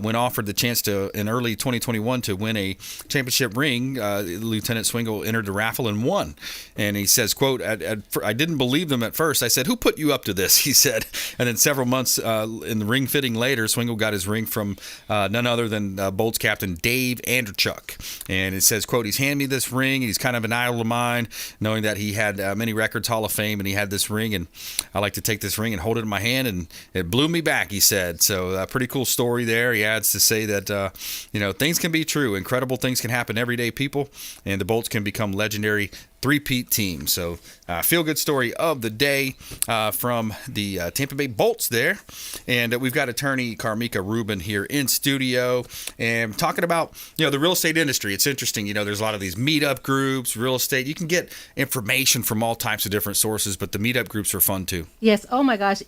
B: when offered the chance to in early 2021 to win a championship ring, Lieutenant Swingle entered the raffle and won. And he says, quote, I didn't believe them at first. I said, who put you up to this? He said. And then several months in the ring fitting later, Swingle got his ring from none other than Bolts captain Dave Anderchuk. And it says, quote, he's handed me this ring. He's kind of an idol of mine, knowing that he had many records, Hall of Fame, and he had this ring. And I like to take this ring and hold it in my hand, and it blew me back, he said. So pretty cool story there. He adds to say that, things can be true. Incredible things can happen everyday people, and the Bolts can become legendary three-peat team. So feel-good story of the day from the Tampa Bay Bolts there. And we've got attorney Carmika Rubin here in studio and talking about, the real estate industry. It's interesting. There's a lot of these meetup groups, real estate. You can get information from all types of different sources, but the meetup groups are fun too.
I: Yes. Oh my gosh.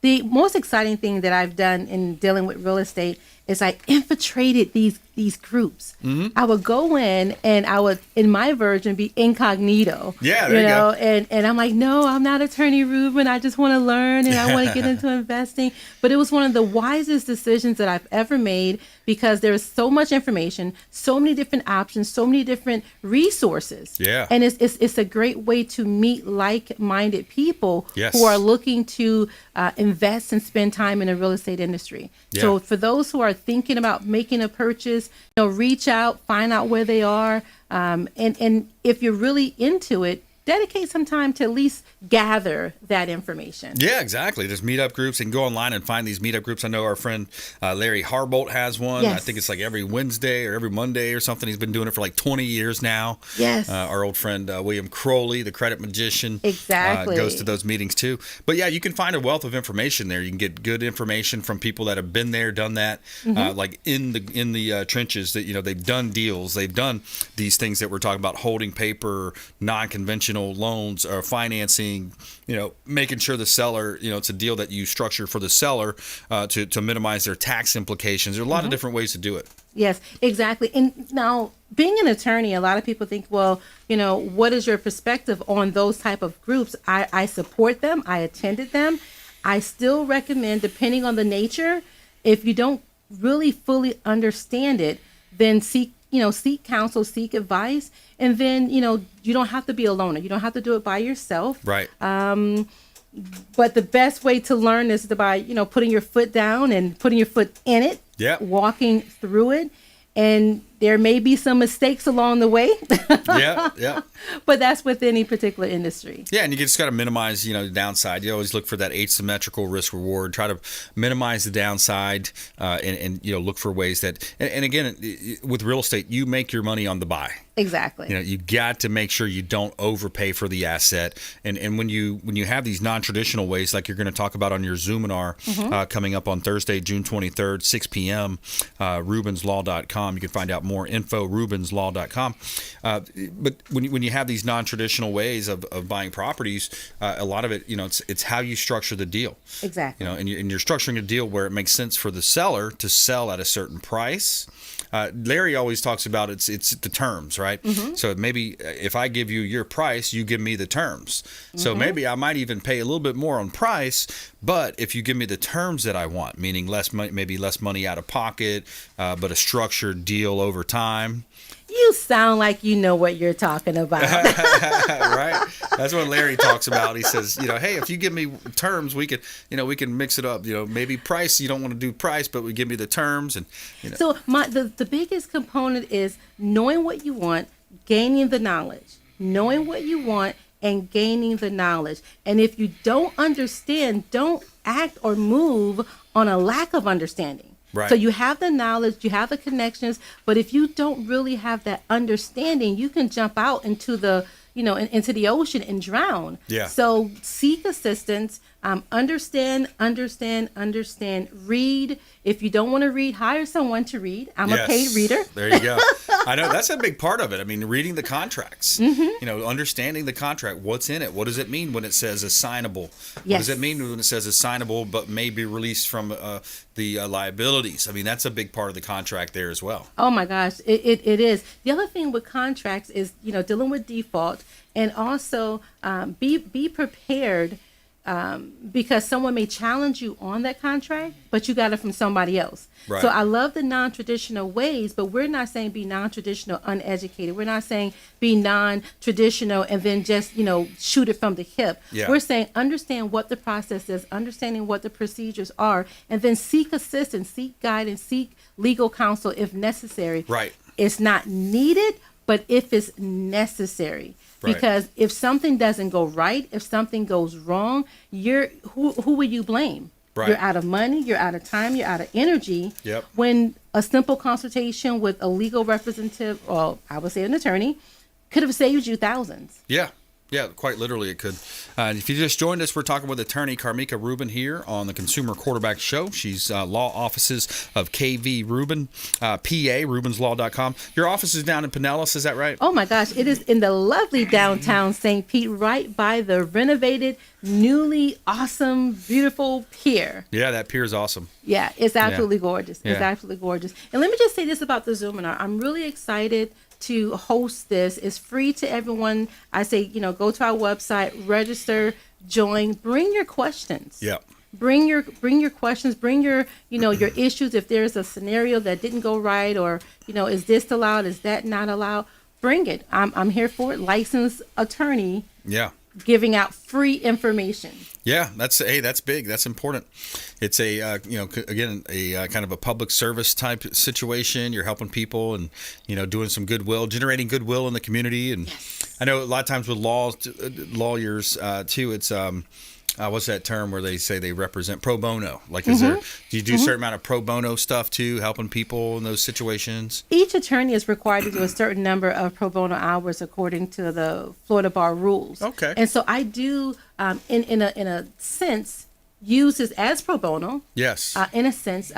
I: The most exciting thing that I've done in dealing with real estate is I infiltrated these groups. Mm-hmm. I would go in and I would, in my version, be incognito.
B: Yeah, there you go.
I: And I'm like, no, I'm not attorney Rubin. I just want to learn and I want to get into investing. But it was one of the wisest decisions that I've ever made because there is so much information, so many different options, so many different resources.
B: Yeah.
I: And it's a great way to meet like-minded people
B: yes.
I: who are looking to invest and spend time in the real estate industry.
B: Yeah.
I: So for those who are thinking about making a purchase, reach out, find out where they are. And if you're really into it, dedicate some time to at least gather that information.
B: Yeah, exactly. There's meetup groups. You can go online and find these meetup groups. I know our friend Larry Harbolt has one.
I: Yes.
B: I think it's like every Wednesday or every Monday or something. He's been doing it for like 20 years now.
I: Yes.
B: Our old friend William Crowley, the credit magician,
I: exactly,
B: goes to those meetings too. But yeah, you can find a wealth of information there. You can get good information from people that have been there, done that, like in the trenches. That they've done deals, they've done these things that we're talking about: holding paper, non-conventional loans or financing, making sure the seller, it's a deal that you structure for the seller to minimize their tax implications. There are a lot of different ways to do it.
I: Yes, exactly. And now, being an attorney, a lot of people think, well, what is your perspective on those type of groups? I support them. I attended them. I still recommend, depending on the nature, if you don't really fully understand it, then seek counsel, seek advice, and then, you don't have to be a loner. You don't have to do it by yourself.
B: Right.
I: But the best way to learn is by, putting your foot down and putting your foot in it, walking through it. And there may be some mistakes along the way.
B: Yeah.
I: But that's with any particular industry.
B: Yeah, and you just got to minimize, the downside. You always look for that asymmetrical risk reward. Try to minimize the downside, and look for ways that. And again, with real estate, you make your money on the buy.
I: Exactly.
B: You got to make sure you don't overpay for the asset. And when you have these non-traditional ways, like you're going to talk about on your Zoominar coming up on Thursday, June 23rd, 6 p.m., rubinslaw.com. You can find out more info, rubinslaw.com. But when you have these non-traditional ways of buying properties, a lot of it, it's how you structure the deal.
I: Exactly.
B: And you're structuring a deal where it makes sense for the seller to sell at a certain price. Larry always talks about it's the terms, right? Mm-hmm. So maybe if I give you your price, you give me the terms. So maybe I might even pay a little bit more on price, but if you give me the terms that I want, meaning maybe less money out of pocket, but a structured deal over time.
I: You sound like you know what you're talking about.
B: Right? That's what Larry talks about. He says, hey, if you give me terms, we can mix it up. Maybe price, you don't want to do price, but we give me the terms. And
I: So the biggest component is knowing what you want, gaining the knowledge. Knowing what you want and gaining the knowledge. And if you don't understand, don't act or move on a lack of understanding.
B: Right.
I: So you have the knowledge, you have the connections, but if you don't really have that understanding, you can jump out into the, into the ocean and drown.
B: Yeah.
I: So seek assistance, Understand. Read. If you don't want to read, hire someone to read. I'm a paid reader.
B: There you go. I know that's a big part of it. I mean, reading the contracts, understanding the contract. What's in it? What does it mean when it says assignable? What does it mean when it says assignable but may be released from the liabilities? I mean, that's a big part of the contract there as well.
I: Oh my gosh, it is. The other thing with contracts is, dealing with default, and also be prepared. Because someone may challenge you on that contract, but you got it from somebody else. Right. So I love the non-traditional ways, but we're not saying be non-traditional uneducated. We're not saying be non-traditional and then just, shoot it from the hip. Yeah. We're saying understand what the process is, understanding what the procedures are, and then seek assistance, seek guidance, seek legal counsel if necessary. Right. It's not needed, but if it's necessary. Right. Because if something doesn't go right, if something goes wrong, who will you blame? Right. You're out of money, you're out of time, you're out of energy. Yep. When a simple consultation with a legal representative, or I would say an attorney, could have saved you thousands.
B: Yeah. Yeah, quite literally it could. If you just joined us, we're talking with attorney Carmika Rubin here on the Consumer Quarterback Show. She's law offices of KV Rubin, PA, rubinslaw.com. Your office is down in Pinellas, is that right?
I: Oh my gosh, it is in the lovely downtown St. Pete, right by the renovated, newly awesome, beautiful pier.
B: Yeah, that pier is awesome.
I: Yeah, it's absolutely gorgeous. Yeah. It's absolutely gorgeous. And let me just say this about the Zoominar. I'm really excited to host this. It's free to everyone. I say, go to our website, register, join, bring your questions. Yeah. Bring your questions, bring your, your issues. If there's a scenario that didn't go right, or, is this allowed? Is that not allowed? Bring it. I'm here for it. Licensed attorney. Yeah. Giving out free information.
B: Yeah, that's big. That's important. It's a again a kind of a public service type situation. You're helping people and doing some goodwill, generating goodwill in the community. And yes. I know a lot of times with lawyers too. It's what's that term where they say they represent pro bono? Like, do you do a certain amount of pro bono stuff too, helping people in those situations?
I: Each attorney is required to do a certain number of pro bono hours according to the Florida bar rules. Okay. And so I do, in a sense, use this as pro bono. Yes. In a sense,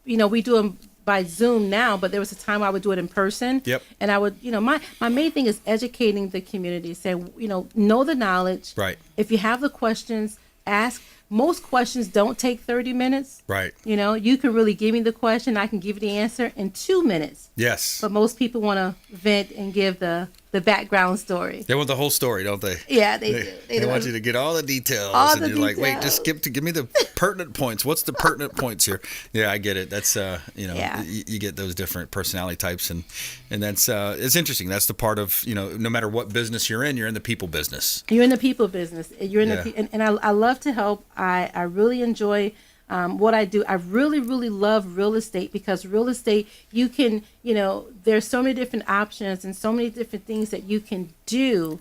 I: we do them by Zoom now, but there was a time I would do it in person. Yep. And I would, my main thing is educating the community, saying, know the knowledge. Right. If you have the questions, ask. Most questions don't take 30 minutes. Right. You can really give me the question. I can give you the answer in 2 minutes. Yes. But most people want to vent and give the background story.
B: They want the whole story, don't they?
I: Yeah, they do.
B: They want you to get all the details. All and the you're details. Like, wait, just give me the pertinent points. What's the pertinent points here? Yeah, I get it. That's, you get those different personality types. And that's, it's interesting. That's the part of, no matter what business you're in the people business.
I: You're in the people business. You're in and I love to help. I really enjoy what I do. I really, really love real estate, because real estate, you can, there's so many different options and so many different things that you can do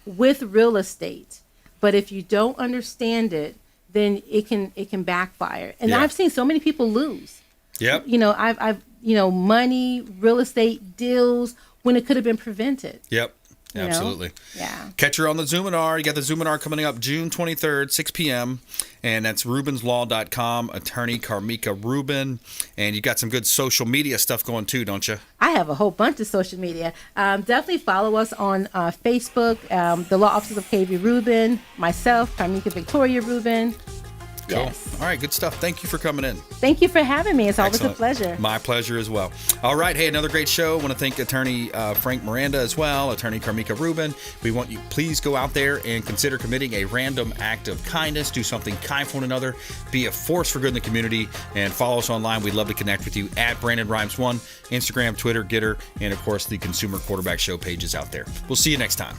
I: with real estate. But if you don't understand it, then it can backfire. And I've seen so many people lose. Yep. I've money, real estate deals when it could have been prevented.
B: Yep. Absolutely. Yeah. Catch her on the Zoominar. You got the Zoominar coming up June 23rd, 6 p.m. And that's rubinslaw.com, attorney Carmika Rubin. And you got some good social media stuff going too, don't you?
I: I have a whole bunch of social media. Definitely follow us on Facebook, the Law Offices of KV Rubin, myself, Carmika Victoria Rubin.
B: Cool. Yes. All right, good stuff. Thank you for coming in.
I: Thank you for having me. It's always a pleasure.
B: My pleasure as well. All right, hey, another great show. I want to thank attorney Frank Miranda as well, attorney Carmika Rubin. We want you, please go out there and consider committing a random act of kindness. Do something kind for one another. Be a force for good in the community, and follow us online. We'd love to connect with you at Brandon Rhymes1, Instagram, Twitter, Getter, and of course the Consumer Quarterback Show pages out there. We'll see you next time.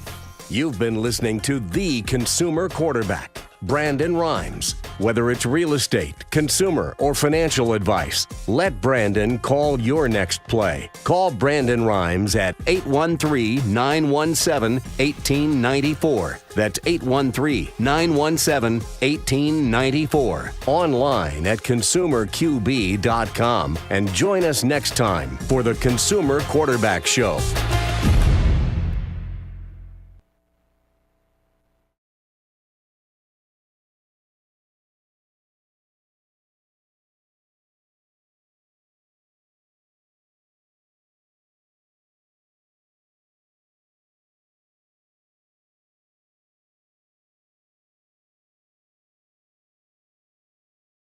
A: You've been listening to The Consumer Quarterback, Brandon Rhymes. Whether it's real estate, consumer, or financial advice, let Brandon call your next play. Call Brandon Rhymes at 813-917-1894. That's 813-917-1894. Online at consumerqb.com. And join us next time for the Consumer Quarterback Show.